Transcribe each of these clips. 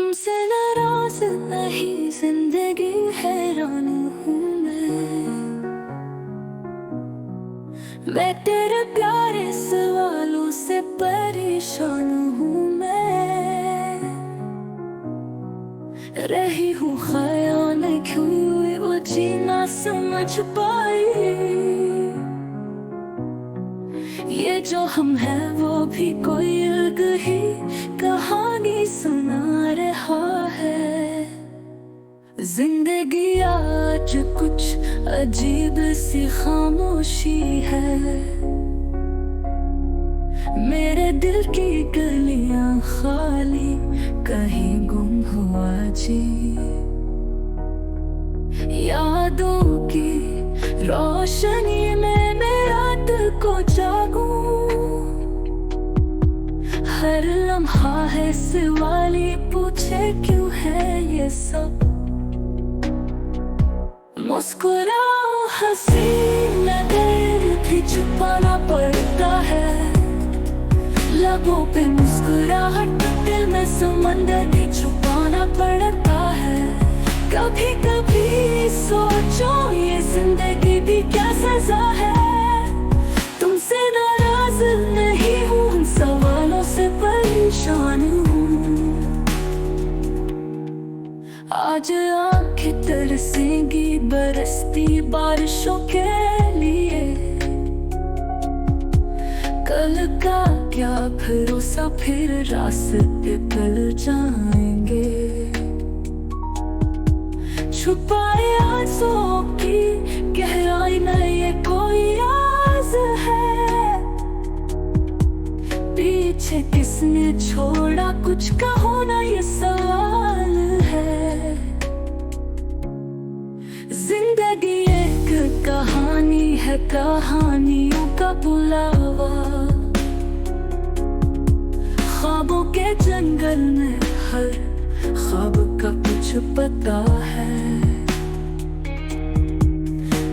तुमसे नाराज नहीं, जिंदगी हैरान हूँ मैं तेरे प्यारे सवालों से परेशान हूँ मैं। रही हूँ ख्याल क्यों हुए वो जीना समझ पाई। ये जो हम हैं वो भी कोई अलग ही कहानी सुना रहा है। जिंदगी आज कुछ अजीब सी खामोशी है। मेरे दिल की गलियां खाली कहीं गुम हुआ जी। यादों की रोशनी में मैं रात को जागूं। हर लम्हा है सवाली पूछे क्यों है ये सब। मुस्कुराओ हंसी में दर्द भी छुपाना पड़ता है। लबों पे मुस्कुराहट दिल में समंदर भी छुपाना पड़ता है। कभी कभी सोचो ये जिंदगी भी क्या सजा है। तुमसे नाराज नहीं हूँ, उन सवालों से परेशान हूँ। आज आंखें तरसेंगी बरसती बारिशों के लिए। कल का क्या भरोसा, फिर रास्ते कल जाएंगे। छुपाए आंसुओं की गहराई में ये कोई राज है। पीछे किसने छोड़ा कुछ कहो ना ये सवाल है। जिंदगी एक कहानी है, कहानियों का बुलावा। ख्वाबों के जंगल में हर ख्वाब का कुछ पता है।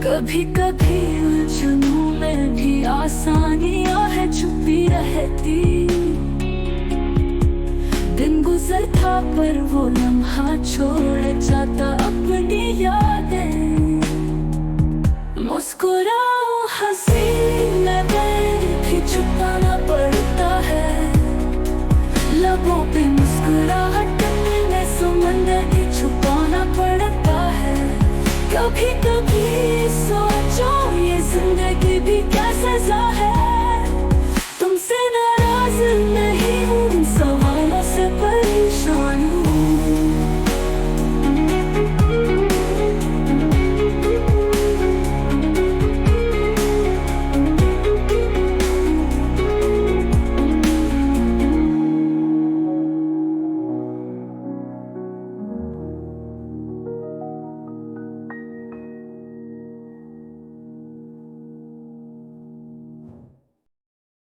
कभी कभी उलझनों में भी आसानियां है छुपी रहती। दिन गुजरता पर वो लम्हा छोड़ जाता अपनी यादें। मुस्कुराओ हंसी में दर्द भी छुपाना पड़ता है। लबों पे मुस्कुराहट में समंदर भी छुपाना पड़ता है। कभी कभी